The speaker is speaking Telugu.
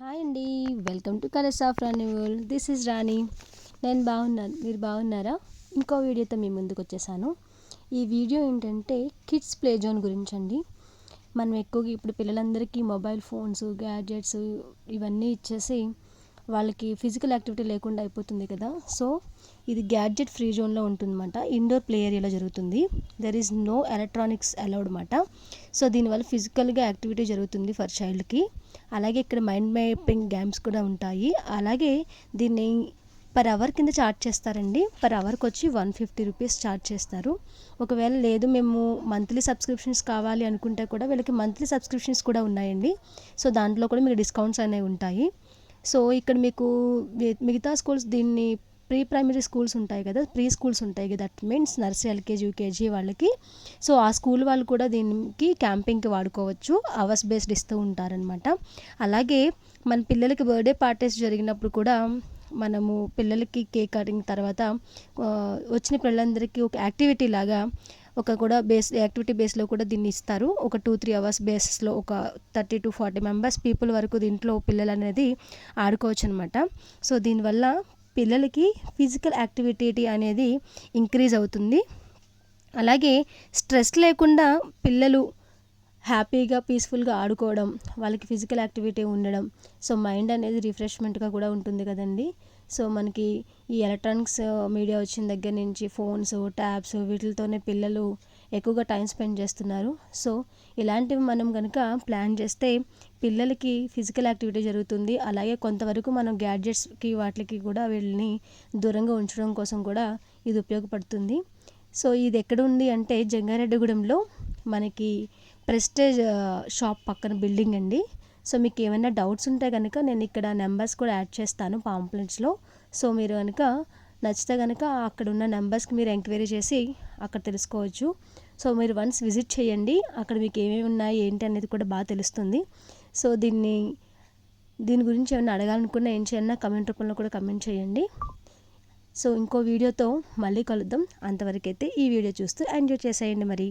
హాయ్ అండి. Welcome to colours of Rani world. This is Rani. నేను బాగున్నాను, మీరు బాగున్నారా? ఇంకో వీడియోతో మీ ముందుకు వచ్చేసాను. ఈ వీడియో ఏంటంటే కిడ్స్ ప్లే జోన్ గురించి అండి. మనం ఎక్కువగా ఇప్పుడు పిల్లలందరికీ మొబైల్ ఫోన్స్, గ్యాడ్జెట్స్ ఇవన్నీ ఇచ్చేసి వాళ్ళకి ఫిజికల్ యాక్టివిటీ లేకుండా అయిపోతుంది కదా. సో ఇది గ్యాడ్జెట్ ఫ్రీ జోన్లో ఉంటుందన్నమాట. ఇండోర్ ప్లే ఏరియాలో జరుగుతుంది. There is no electronics allowed అన్నమాట. సో దీనివల్ల ఫిజికల్గా యాక్టివిటీ జరుగుతుంది ఫర్ చైల్డ్కి. అలాగే ఇక్కడ మైండ్ మ్యాపింగ్ గేమ్స్ కూడా ఉంటాయి. అలాగే దీన్ని పర్ అవర్ కింద ఛార్జ్ చేస్తారండి. పర్ అవర్కి వచ్చి 150 రూపీస్ ఛార్జ్ చేస్తారు. ఒకవేళ లేదు మేము మంత్లీ సబ్స్క్రిప్షన్స్ కావాలి అనుకుంటే కూడా వీళ్ళకి మంత్లీ సబ్స్క్రిప్షన్స్ కూడా ఉన్నాయండి. సో దాంట్లో కూడా మీకు డిస్కౌంట్స్ అనేవి ఉంటాయి. సో ఇక్కడ మీకు మిగతా స్కూల్స్ దీన్ని ప్రీ ప్రైమరీ స్కూల్స్ ఉంటాయి కదా, ప్రీ స్కూల్స్ ఉంటాయి కదా, that means nursery, LKG, UKG వాళ్ళకి. సో ఆ స్కూల్ వాళ్ళు కూడా దీనికి క్యాంపింగ్కి వాడుకోవచ్చు. అవర్స్ బేస్డ్ ఇస్తూ ఉంటారనమాట. అలాగే మన పిల్లలకి బర్త్డే పార్టీస్ జరిగినప్పుడు కూడా మనము పిల్లలకి కేక్ కటింగ్ తర్వాత వచ్చిన పిల్లలందరికీ ఒక యాక్టివిటీ లాగా కూడా యాక్టివిటీ బేస్లో కూడా దీన్ని ఇస్తారు. ఒక 2-3 అవర్స్ బేస్లో ఒక 30 to 40 మెంబర్స్ పీపుల్ వరకు దీంట్లో పిల్లలు అనేది ఆడుకోవచ్చు అనమాట. సో దీనివల్ల పిల్లలకి ఫిజికల్ యాక్టివిటీ అనేది ఇంక్రీజ్ అవుతుంది. అలాగే స్ట్రెస్ లేకుండా పిల్లలు హ్యాపీగా పీస్ఫుల్గా ఆడుకోవడం, వాళ్ళకి ఫిజికల్ యాక్టివిటీ ఉండడం, సో మైండ్ అనేది రిఫ్రెష్మెంట్గా కూడా ఉంటుంది కదండి. సో మనకి ఈ ఎలక్ట్రానిక్స్ మీడియా వచ్చిన దగ్గర నుంచి ఫోన్స్, ట్యాబ్స్ వీటితోనే పిల్లలు ఎక్కువగా టైం స్పెండ్ చేస్తున్నారు. సో ఇలాంటివి మనం కనుక ప్లాన్ చేస్తే పిల్లలకి ఫిజికల్ యాక్టివిటీ జరుగుతుంది. అలాగే కొంతవరకు మనం గ్యాడ్జెట్స్కి వాటికి కూడా వీళ్ళని దూరంగా ఉంచడం కోసం కూడా ఇది ఉపయోగపడుతుంది. సో ఇది ఎక్కడ ఉంది అంటే జంగారెడ్డిగూడెంలో మనకి ప్రెస్టేజ్ షాప్ పక్కన బిల్డింగ్ అండి. సో మీకు ఏమైనా డౌట్స్ ఉంటే కనుక నేను ఇక్కడ నెంబర్స్ కూడా యాడ్ చేస్తాను పాంప్లెట్స్లో. సో మీరు కనుక నచ్చితే కనుక అక్కడ ఉన్న నెంబర్స్కి మీరు ఎంక్వైరీ చేసి అక్కడ తెలుసుకోవచ్చు. సో మీరు వన్స్ విజిట్ చేయండి. అక్కడ మీకు ఏమేమి ఉన్నాయి ఏంటి అనేది కూడా బాగా తెలుస్తుంది. సో దీని గురించి ఏమైనా అడగాలనుకున్నా ఏం చేయాలన్నా కమెంట్ రూపంలో కూడా కమెంట్ చేయండి. సో ఇంకో వీడియోతో మళ్ళీ కలుద్దాం. అంతవరకైతే ఈ వీడియో చూస్తూ ఎంజాయ్ చేసేయండి మరి.